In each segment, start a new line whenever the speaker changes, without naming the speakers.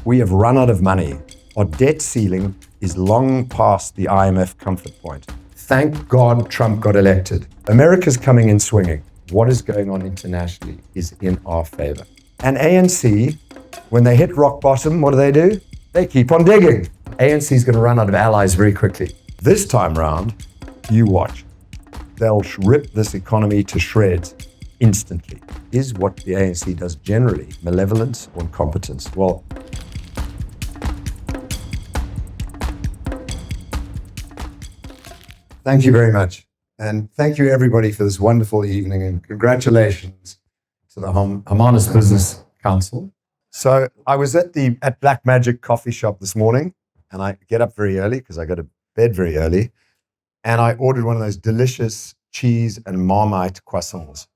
We have run out of money. Our debt ceiling is long past the IMF comfort point. Thank God Trump got elected. America's coming in swinging. What is going on internationally is in our favor. And ANC, when they hit rock bottom, what do? They keep on digging. ANC is going to run out of allies very quickly. This time round, you watch. They'll rip this economy to shreds instantly. Is what the ANC does generally malevolence or incompetence? Well, thank you very much. And thank you everybody for this wonderful evening, and congratulations to the Hermanus Business Council. So I was at Black Magic coffee shop this morning, and I get up very early because I go to bed very early, and I ordered one of those delicious cheese and Marmite croissants.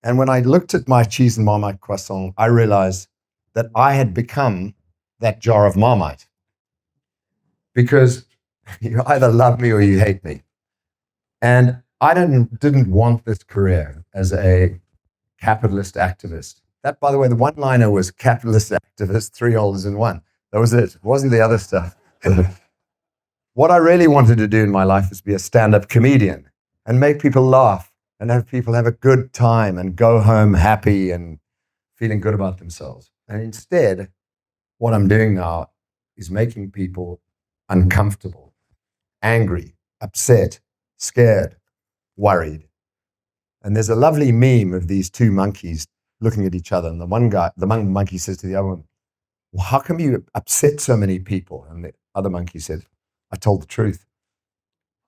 And when I looked at my cheese and Marmite croissant, I realized that I had become that jar of Marmite, because you either love me or you hate me. And I didn't want this career as a capitalist activist. That, by the way, the one-liner was capitalist activist, 3 holes in 1. That was it. It wasn't the other stuff. What I really wanted to do in my life was be a stand-up comedian and make people laugh and have people have a good time and go home happy and feeling good about themselves. And instead, what I'm doing now is making people uncomfortable, angry, upset, scared, worried. And there's a lovely meme of these two monkeys looking at each other. And the monkey says to the other one, well, how come you upset so many people? And the other monkey said, I told the truth.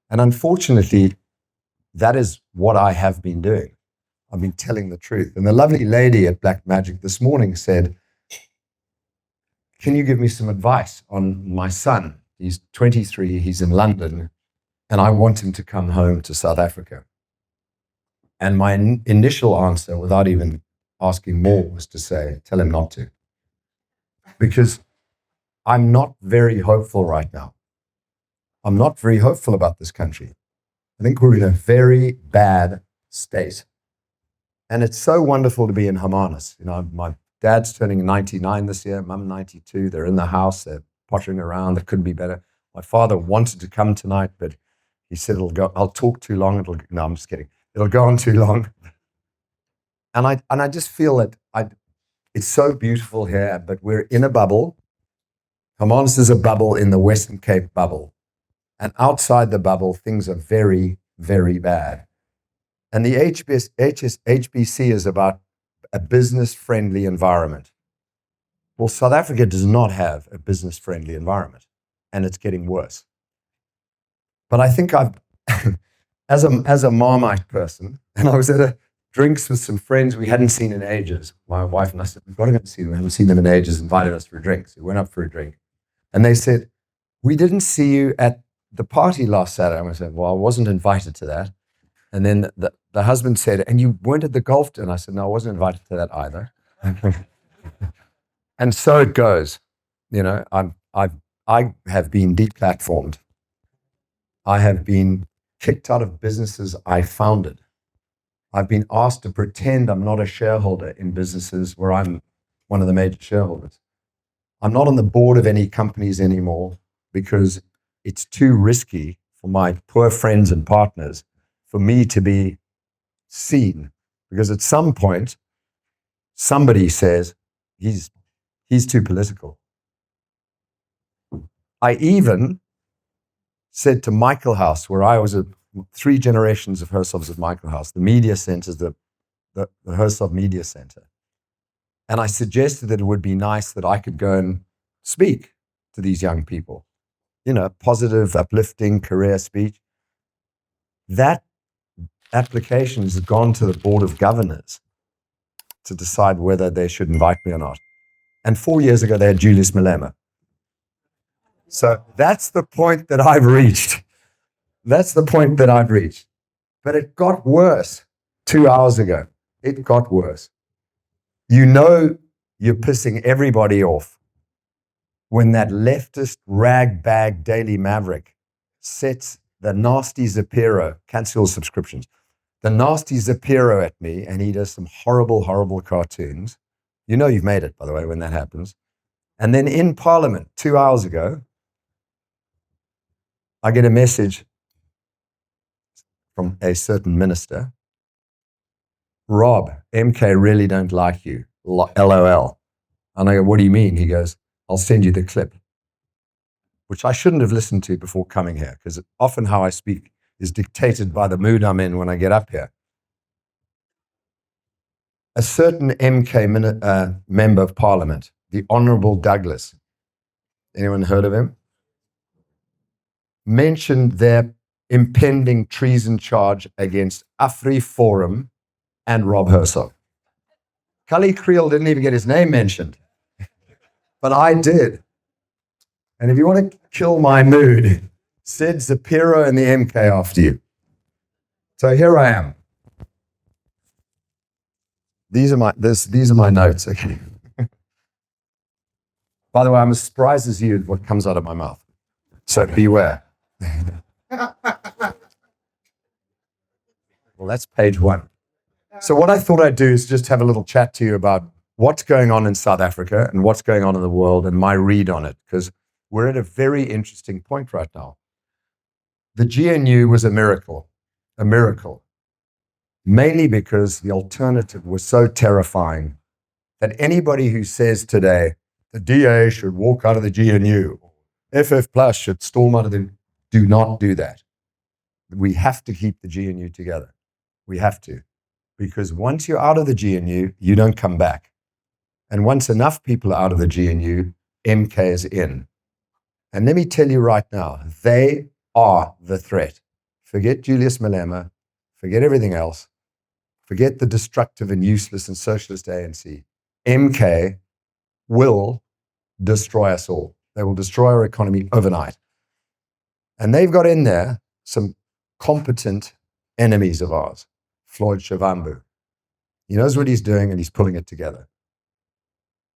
And unfortunately, that is what I have been doing. I've been telling the truth. And the lovely lady at Black Magic this morning said, can you give me some advice on my son? He's 23, he's in London, and I want him to come home to South Africa. And my initial answer, without even asking more, was to say, tell him not to. Because I'm not very hopeful right now. I'm not very hopeful about this country. I think we're in a very bad state. And it's so wonderful to be in Hermanus. You know, my dad's turning 99 this year, mum 92. They're in the house, they're pottering around. It couldn't be better. My father wanted to come tonight, but he said, I'll talk too long. No, I'm just kidding. It'll go on too long. And I just feel that it's so beautiful here, but we're in a bubble. Hermanus is a bubble in the Western Cape bubble. And outside the bubble, things are very, very bad. And the HBC is about a business-friendly environment. Well, South Africa does not have a business-friendly environment, and it's getting worse. But I think as a Marmite person, and I was at a drinks with some friends we hadn't seen in ages. My wife and I said, we've got to go and see them. We haven't seen them in ages, invited us for a drink. So we went up for a drink. And they said, we didn't see you at the party last Saturday. And I said, well, I wasn't invited to that. And then the husband said, and you weren't at the golf? And I said, no, I wasn't invited to that either. And so it goes. You know, I have been deplatformed. I have been kicked out of businesses I founded. I've been asked to pretend I'm not a shareholder in businesses where I'm one of the major shareholders. I'm not on the board of any companies anymore because it's too risky for my poor friends and partners for me to be seen. Because at some point, somebody says, he's too political. I even said to Michael House, where I was 3 generations of Hersovs at Michael House, the media center is the Hersov Media Center. And I suggested that it would be nice that I could go and speak to these young people, you know, positive, uplifting career speech. That application has gone to the board of governors to decide whether they should invite me or not. And 4 years ago, they had Julius Malema. So that's the point that I've reached. That's the point that I've reached. But it got worse 2 hours ago. It got worse. You know you're pissing everybody off when that leftist ragbag Daily Maverick sets the nasty Zapiro, cancel subscriptions, the nasty Zapiro at me, and he does some horrible, horrible cartoons. You know you've made it, by the way, when that happens. And then in Parliament, 2 hours ago, I get a message from a certain minister. Rob, MK really don't like you. LOL. And I go, what do you mean? He goes, I'll send you the clip, which I shouldn't have listened to before coming here, because often how I speak is dictated by the mood I'm in when I get up here. A certain MK member of Parliament, the Honourable Douglas, anyone heard of him? Mentioned their impending treason charge against Afri Forum and Rob Hersov. Cully Creel didn't even get his name mentioned, but I did. And if you want to kill my mood, Sid Zapiro and the MK after you. So here I am. These are my notes. Okay. By the way, I'm as surprised as you at what comes out of my mouth. So beware. Well, that's page 1. So what I thought I'd do is just have a little chat to you about what's going on in South Africa and what's going on in the world and my read on it, because we're at a very interesting point right now. The GNU was a miracle, mainly because the alternative was so terrifying that anybody who says today the DA should walk out of the GNU, FF Plus should storm out of the, do not do that. We have to keep the GNU together. We have to. Because once you're out of the GNU, you don't come back. And once enough people are out of the GNU, MK is in. And let me tell you right now, they are the threat. Forget Julius Malema, forget everything else, forget the destructive and useless and socialist ANC. MK will destroy us all. They will destroy our economy overnight. And they've got in there some competent enemies of ours. Floyd Shivambu. He knows what he's doing and he's pulling it together.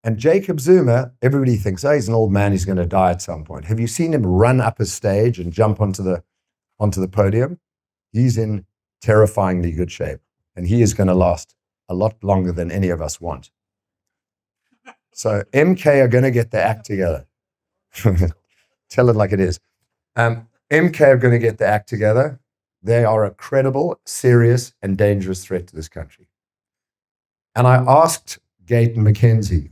And Jacob Zuma, everybody thinks, oh, he's an old man, he's going to die at some point. Have you seen him run up a stage and jump onto the podium? He's in terrifyingly good shape. And he is going to last a lot longer than any of us want. So MK are going to get their act together. Tell it like it is. MK are going to get their act together. They are a credible, serious, and dangerous threat to this country. And I asked Gayton McKenzie,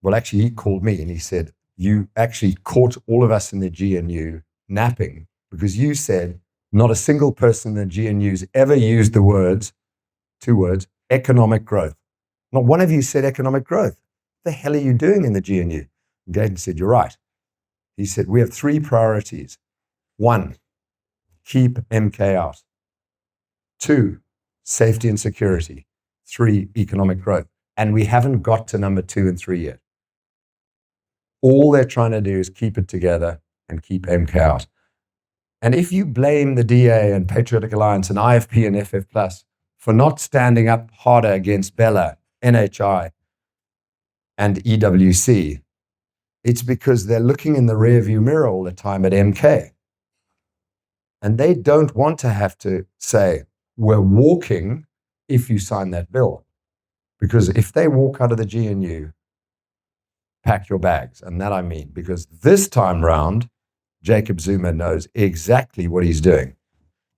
well, actually, he called me and he said, you actually caught all of us in the GNU napping because you said not a single person in the GNU's ever used the words, 2 words, economic growth. Not one of you said economic growth. What the hell are you doing in the GNU? And Gayton said, you're right. He said, we have 3 priorities. 1, keep MK out. 2, safety and security. 3, economic growth. And we haven't got to number 2 and 3 yet. All they're trying to do is keep it together and keep MK out. And if you blame the DA and Patriotic Alliance and IFP and FF Plus for not standing up harder against Bella, NHI, and EWC, it's because they're looking in the rearview mirror all the time at MK. And they don't want to have to say, we're walking if you sign that bill. Because if they walk out of the GNU, pack your bags. And that I mean, because this time round, Jacob Zuma knows exactly what he's doing.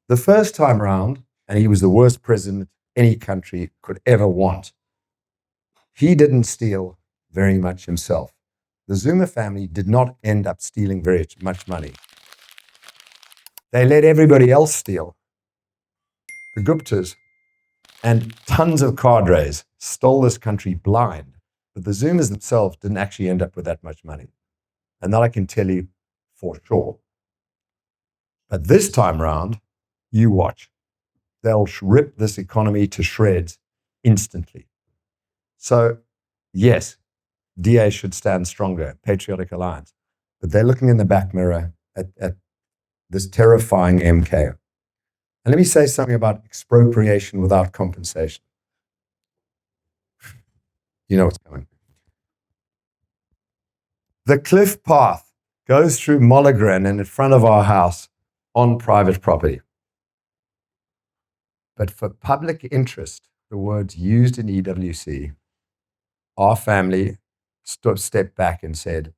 The first time round, and he was the worst president any country could ever want, he didn't steal very much himself. The Zuma family did not end up stealing very much money. They let everybody else steal. The Guptas and tons of cadres stole this country blind. But the Zumas themselves didn't actually end up with that much money. And that I can tell you for sure. But this time round, you watch. They'll rip this economy to shreds instantly. So, yes, DA should stand stronger, Patriotic Alliance. But they're looking in the back mirror at this terrifying MK. And let me say something about expropriation without compensation. You know what's coming. The cliff path goes through Molligren and in front of our house on private property. But for public interest, the words used in EWC, our family stepped back and said,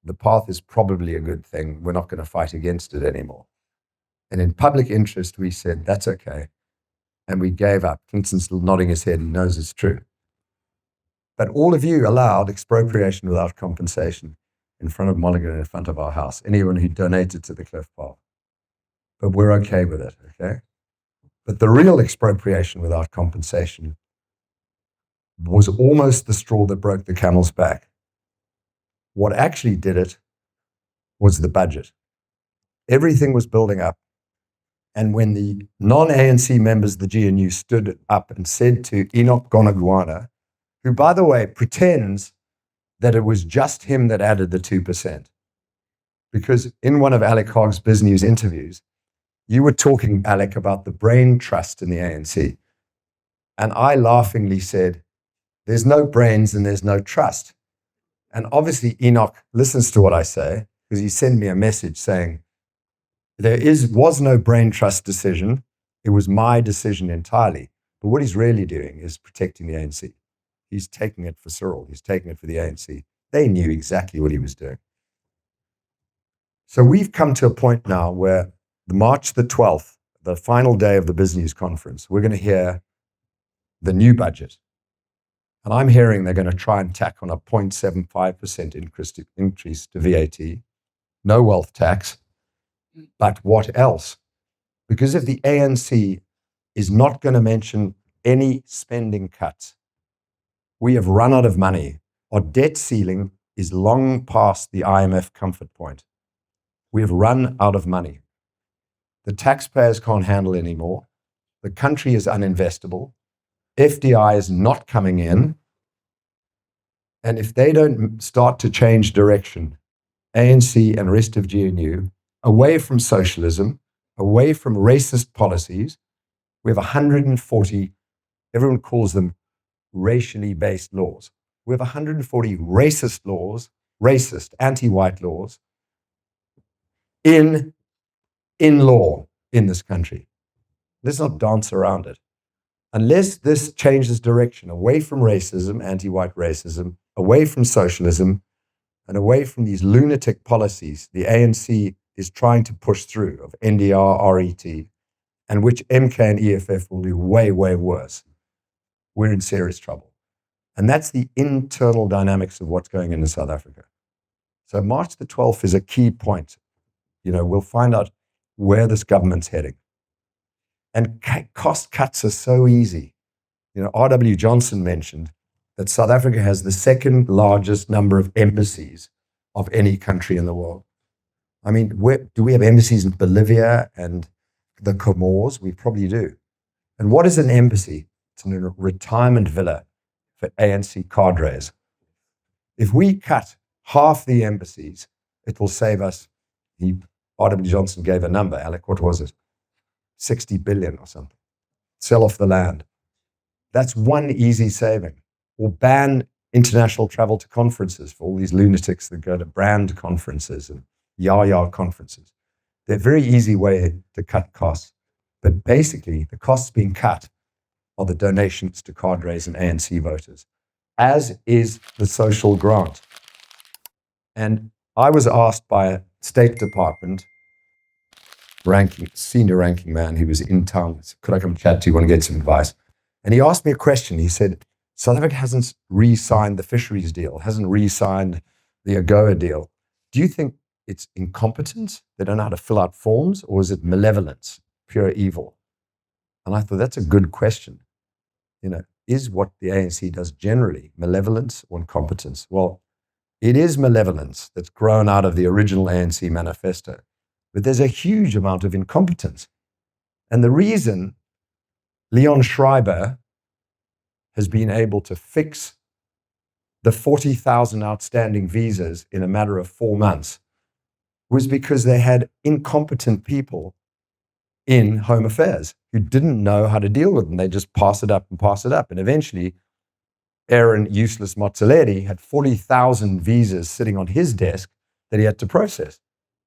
the path is probably a good thing. We're not going to fight against it anymore. And in public interest, we said, that's okay. And we gave up. Clinton's still nodding his head. He knows it's true. But all of you allowed expropriation without compensation in front of Mulligan and in front of our house, anyone who donated to the Cliff Path. But we're okay with it, okay? But the real expropriation without compensation was almost the straw that broke the camel's back. What actually did it was the budget. Everything was building up. And when the non-ANC members of the GNU stood up and said to Enoch Gonaguana, who, by the way, pretends that it was just him that added the 2%, because in one of Alec Hogg's BizNews interviews, you were talking, Alec, about the brain trust in the ANC. And I laughingly said, there's no brains and there's no trust. And obviously Enoch listens to what I say, because he sent me a message saying, there was no brain trust decision. It was my decision entirely. But what he's really doing is protecting the ANC. He's taking it for Cyril. He's taking it for the ANC. They knew exactly what he was doing. So we've come to a point now where March the 12th, the final day of the BizNews conference, we're going to hear the new budget. And I'm hearing they're going to try and tack on a 0.75% increase to VAT, no wealth tax. But what else? Because if the ANC is not going to mention any spending cuts, we have run out of money. Our debt ceiling is long past the IMF comfort point. We have run out of money. The taxpayers can't handle anymore. The country is uninvestable. FDI is not coming in. And if they don't start to change direction, ANC and rest of GNU, away from socialism, away from racist policies, we have 140, everyone calls them racially based laws. We have 140 racist laws, racist, anti-white laws in law in this country. Let's not dance around it. Unless this changes direction away from racism, anti-white racism, away from socialism, and away from these lunatic policies the ANC is trying to push through of NDR, RET, and which MK and EFF will do way, way worse, we're in serious trouble. And that's the internal dynamics of what's going on in South Africa. So March the 12th is a key point. We'll find out where this government's heading. And cost cuts are so easy. R.W. Johnson mentioned that South Africa has the second largest number of embassies of any country in the world. I mean, do we have embassies in Bolivia and the Comores? We probably do. And what is an embassy? It's a retirement villa for ANC cadres. If we cut half the embassies, it will save us. R.W. Johnson gave a number, Alec, what was it? 60 billion or something. Sell off the land. That's one easy saving. Or ban international travel to conferences for all these lunatics that go to brand conferences and yah-yah conferences. They're a very easy way to cut costs. But basically, the costs being cut are the donations to cadres and ANC voters, as is the social grant. And I was asked by a State Department senior ranking man who was in town, could I come chat to you, want to get some advice? And he asked me a question. He said, South Africa hasn't re-signed the fisheries deal, hasn't re-signed the AGOA deal. Do you think it's incompetence? They don't know how to fill out forms? Or is it malevolence, pure evil? And I thought, that's a good question. Is what the ANC does generally malevolence or incompetence? Well, it is malevolence that's grown out of the original ANC manifesto. But there's a huge amount of incompetence. And the reason Leon Schreiber has been able to fix the 40,000 outstanding visas in a matter of 4 months was because they had incompetent people in Home Affairs who didn't know how to deal with them. They just pass it up and pass it up. And eventually, Aaron Useless Mozzoletti had 40,000 visas sitting on his desk that he had to process.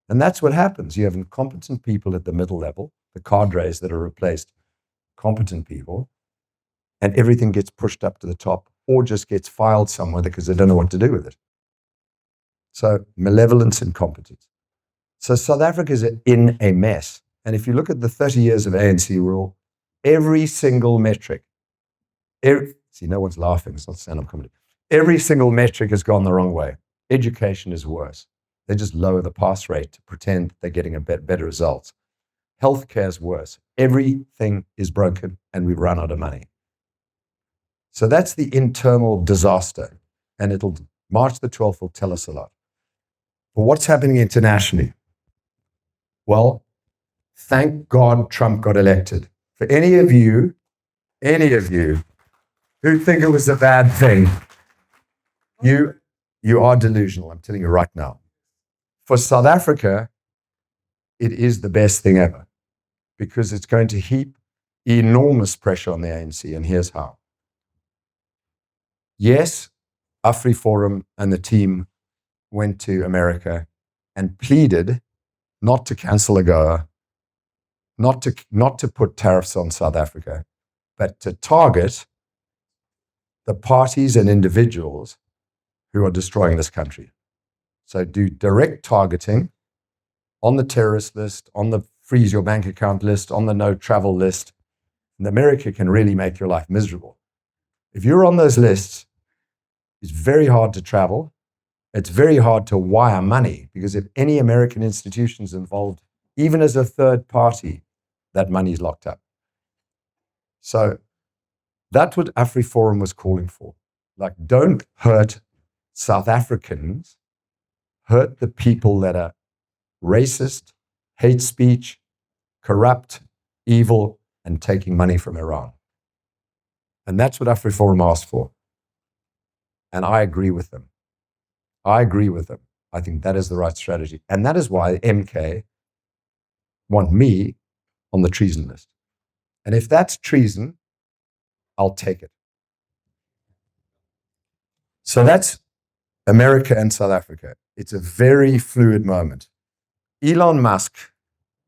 And that's what happens. You have incompetent people at the middle level, the cadres that are replaced, competent people, and everything gets pushed up to the top. or just gets filed somewhere because they don't know what to do with it. So malevolence and incompetence. So South Africa is in a mess. And if you look at the 30 years of ANC rule, every single metric, see, no one's laughing, it's not stand-up comedy. Every single metric has gone the wrong way. Education is worse. They just lower the pass rate to pretend they're getting a better results. Healthcare is worse. Everything is broken and we've run out of money. So that's the internal disaster. And March the 12th will tell us a lot. But what's happening internationally? Well, thank God Trump got elected. For any of you who think it was a bad thing, you are delusional, I'm telling you right now. For South Africa, it is the best thing ever because it's going to heap enormous pressure on the ANC, and here's how. Yes, AfriForum and the team went to America and pleaded not to cancel AGOA, not to put tariffs on South Africa, but to target the parties and individuals who are destroying this country. So do direct targeting on the terrorist list, on the freeze your bank account list, on the no travel list. And America can really make your life miserable. If you're on those lists, it's very hard to travel. It's very hard to wire money because if any American institution is involved, even as a third party, that money is locked up. So that's what AfriForum was calling for. Like, don't hurt South Africans, hurt the people that are racist, hate speech, corrupt, evil, and taking money from Iran. And that's what AfriForum asked for. And I agree with them. I think that is the right strategy. And that is why MK want me on the treason list. And if that's treason, I'll take it. So that's America and South Africa. It's a very fluid moment. Elon Musk,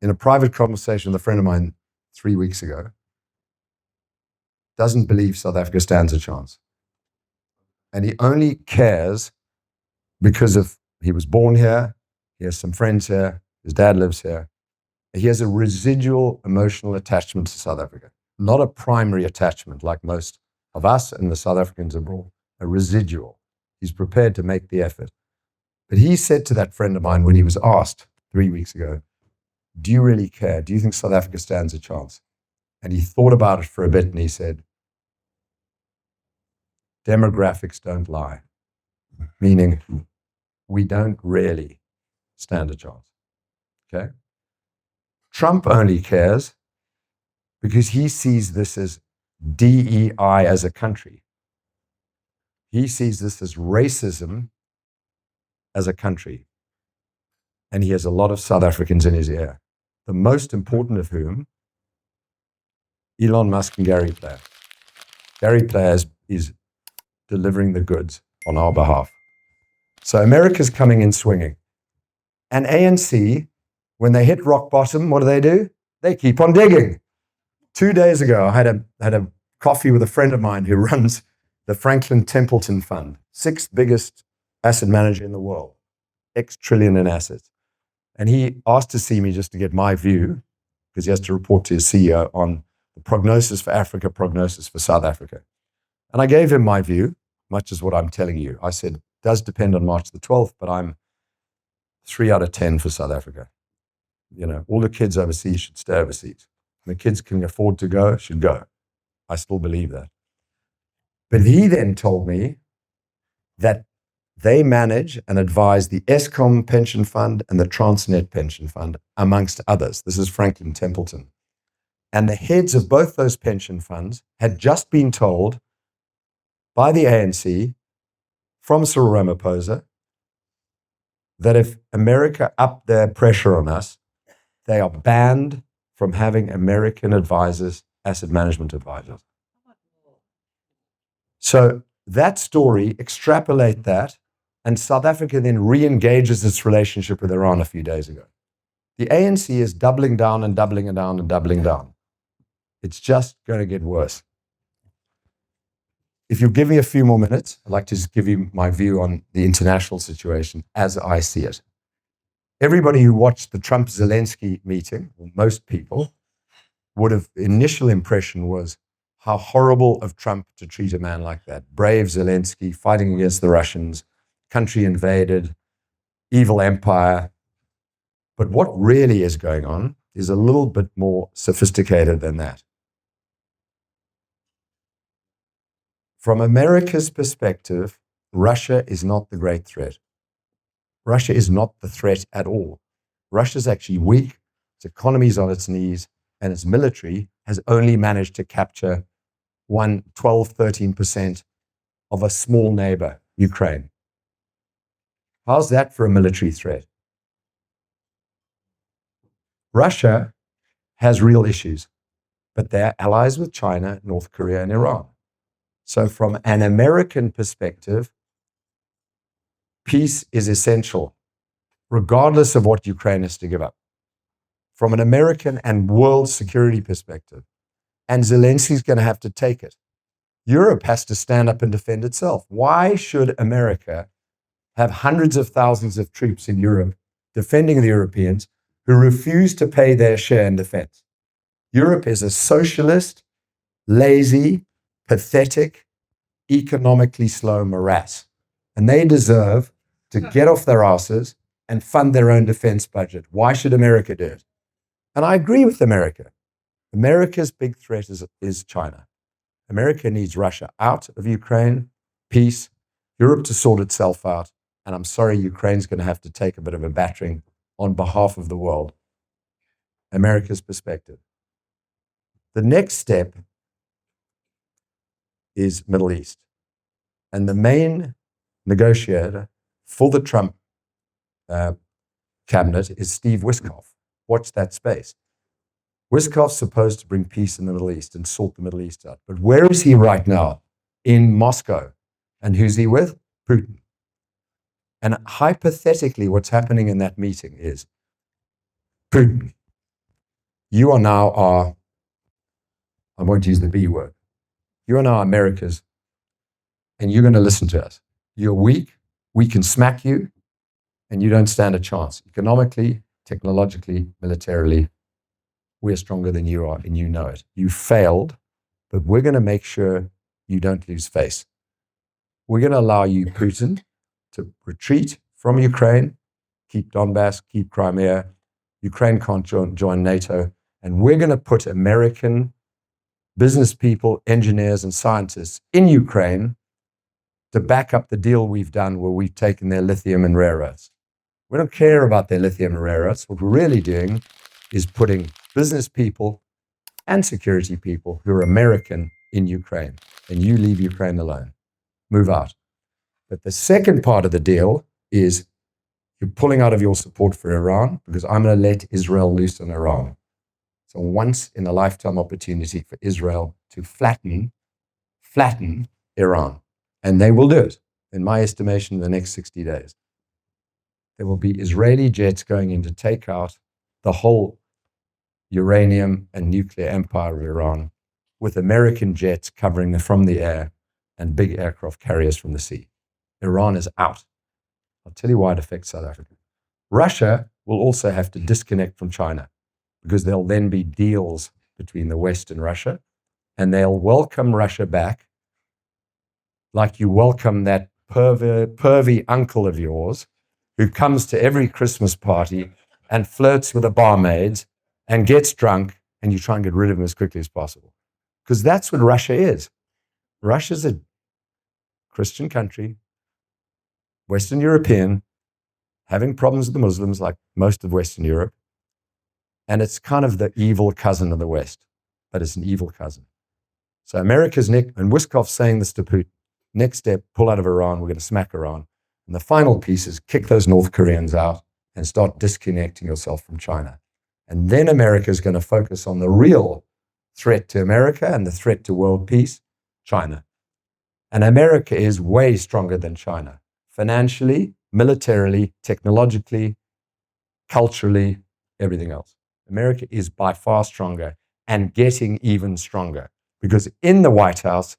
in a private conversation with a friend of mine 3 weeks ago, doesn't believe South Africa stands a chance. And he only cares because he was born here, he has some friends here, his dad lives here. He has a residual emotional attachment to South Africa, not a primary attachment like most of us and the South Africans abroad, a residual. He's prepared to make the effort. But he said to that friend of mine when he was asked 3 weeks ago, do you really care? Do you think South Africa stands a chance? And he thought about it for a bit and he said, demographics don't lie, meaning we don't really stand a chance. Okay? Trump only cares because he sees this as DEI as a country. He sees this as racism as a country. And he has a lot of South Africans in his ear, the most important of whom, Elon Musk and Gary Player. Gary Player is delivering the goods on our behalf. So America's coming in swinging. And ANC, when they hit rock bottom, what do? They keep on digging. 2 days ago, I had a coffee with a friend of mine who runs the Franklin Templeton Fund, 6th biggest asset manager in the world, X trillion in assets. And he asked to see me just to get my view, because he has to report to his CEO on the prognosis for Africa, prognosis for South Africa. And I gave him my view, much as what I'm telling you. I said, it does depend on March the 12th, but I'm 3 out of 10 for South Africa. You know, all the kids overseas should stay overseas. And the kids can afford to go, should go. I still believe that. But he then told me that they manage and advise the Eskom Pension Fund and the Transnet Pension Fund, amongst others. This is Franklin Templeton. And the heads of both those pension funds had just been told by the ANC from Cyril Ramaphosa that if America upped their pressure on us, they are banned from having American advisors, asset management advisors. So that story, extrapolate that, and South Africa then re-engages its relationship with Iran a few days ago. The ANC is doubling down and doubling down and doubling down. It's just going to get worse. if you give me a few more minutes, I'd like to just give you my view on the international situation as I see it. Everybody who watched the Trump-Zelensky meeting, or most people, would have, initial impression was how horrible of Trump to treat a man like that. Brave Zelensky fighting against the Russians, country invaded, evil empire. But what really is going on is a little bit more sophisticated than that. From America's perspective, Russia is not the great threat. Russia is not the threat at all. Russia is actually weak, its economy is on its knees, and its military has only managed to capture 13% of a small neighbor, Ukraine. How's that for a military threat? Russia has real issues, but they're allies with China, North Korea, and Iran. So from an American perspective, peace is essential, regardless of what Ukraine has to give up. From an American and world security perspective, and Zelensky's going to have to take it. Europe has to stand up and defend itself. Why should America have hundreds of thousands of troops in Europe defending the Europeans who refuse to pay their share in defense? Europe is a socialist, lazy, pathetic, economically slow morass. And they deserve to get off their asses and fund their own defense budget. Why should America do it? And I agree with America. America's big threat is China. America needs Russia out of Ukraine, peace, Europe to sort itself out. And I'm sorry, Ukraine's going to have to take a bit of a battering on behalf of the world. America's perspective. The next step is Middle East. And the main negotiator for the Trump cabinet is Steve Witkoff. Watch that space. Witkoff's supposed to bring peace in the Middle East and sort the Middle East out. But where is he right now? In Moscow. And who's he with? Putin. And hypothetically, what's happening in that meeting is, Putin, you are now I won't use the B word, you are now America's, and you're going to listen to us. You're weak, we can smack you, and you don't stand a chance. Economically, technologically, militarily, we're stronger than you are, and you know it. You failed, but we're going to make sure you don't lose face. We're going to allow you, Putin, to retreat from Ukraine, keep Donbass, keep Crimea. Ukraine can't join NATO. And we're going to put American business people, engineers, and scientists in Ukraine to back up the deal we've done where we've taken their lithium and rare earths. We don't care about their lithium and rare earths. What we're really doing is putting business people and security people who are American in Ukraine. And you leave Ukraine alone. Move out. But the second part of the deal is you're pulling out of your support for Iran because I'm going to let Israel loose on Iran. It's a once in a lifetime opportunity for Israel to flatten Iran. And they will do it, in my estimation, in the next 60 days. There will be Israeli jets going in to take out the whole uranium and nuclear empire of Iran, with American jets covering them from the air and big aircraft carriers from the sea. Iran is out. I'll tell you why it affects South Africa. Russia will also have to disconnect from China because there'll then be deals between the West and Russia, and they'll welcome Russia back like you welcome that pervy uncle of yours who comes to every Christmas party and flirts with the barmaids and gets drunk, and you try and get rid of him as quickly as possible. Because that's what Russia is. Russia's a Christian country, Western European, having problems with the Muslims like most of Western Europe. And it's kind of the evil cousin of the West, but it's an evil cousin. So America's and Witkoff's saying this to Putin. Next step, pull out of Iran. We're going to smack Iran. And the final piece is kick those North Koreans out and start disconnecting yourself from China. And then America is going to focus on the real threat to America and the threat to world peace, China. And America is way stronger than China. Financially, militarily, technologically, culturally, everything else. America is by far stronger and getting even stronger. Because in the White House,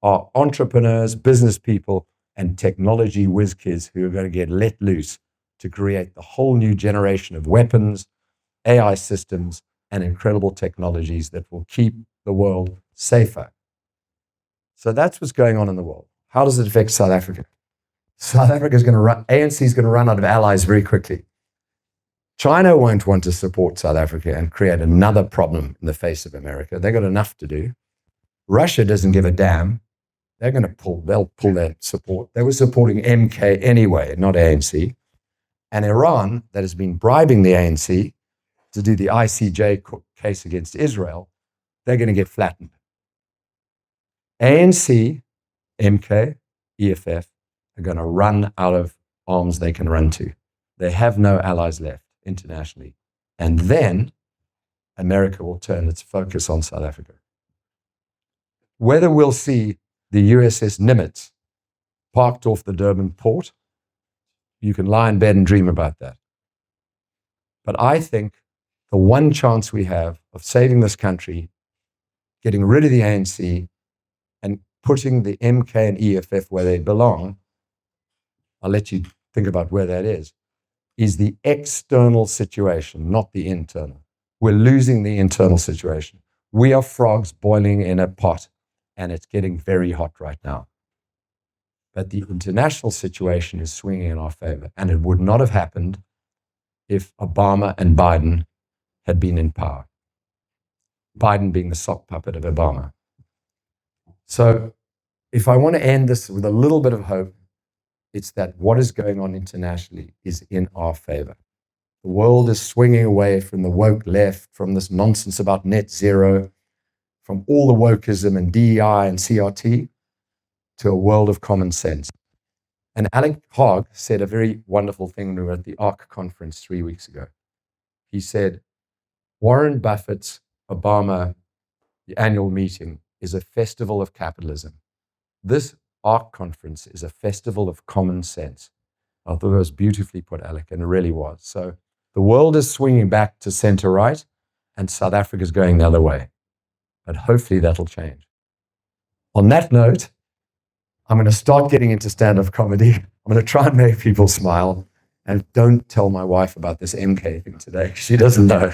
are entrepreneurs, business people, and technology whiz kids who are going to get let loose to create the whole new generation of weapons, AI systems, and incredible technologies that will keep the world safer. So that's what's going on in the world. How does it affect South Africa? South Africa is going to run, ANC is going to run out of allies very quickly. China won't want to support South Africa and create another problem in the face of America. They've got enough to do. Russia doesn't give a damn. They'll pull their support. They were supporting MK anyway, not ANC. And Iran, that has been bribing the ANC to do the ICJ case against Israel, they're going to get flattened. ANC, MK, EFF are going to run out of arms they can run to. They have no allies left internationally. And then America will turn its focus on South Africa. Whether we'll see the USS Nimitz parked off the Durban port, you can lie in bed and dream about that. But I think the one chance we have of saving this country, getting rid of the ANC, and putting the MK and EFF where they belong, I'll let you think about where that is the external situation, not the internal. We're losing the internal situation. We are frogs boiling in a pot, and it's getting very hot right now. But the international situation is swinging in our favor, and it would not have happened if Obama and Biden had been in power. Biden being the sock puppet of Obama. So if I want to end this with a little bit of hope, it's that what is going on internationally is in our favor. The world is swinging away from the woke left, from this nonsense about net zero, from all the wokeism and DEI and CRT, to a world of common sense. And Alec Hogg said a very wonderful thing when we were at the ARC conference 3 weeks ago. He said, Warren Buffett's Obama annual meeting is a festival of capitalism. This ARC conference is a festival of common sense. I thought it was beautifully put, Alec, and it really was. So the world is swinging back to center right, and South Africa is going the other way. But hopefully that'll change. On that note, I'm going to start getting into stand-up comedy. I'm going to try and make people smile. And don't tell my wife about this MK thing today. She doesn't know.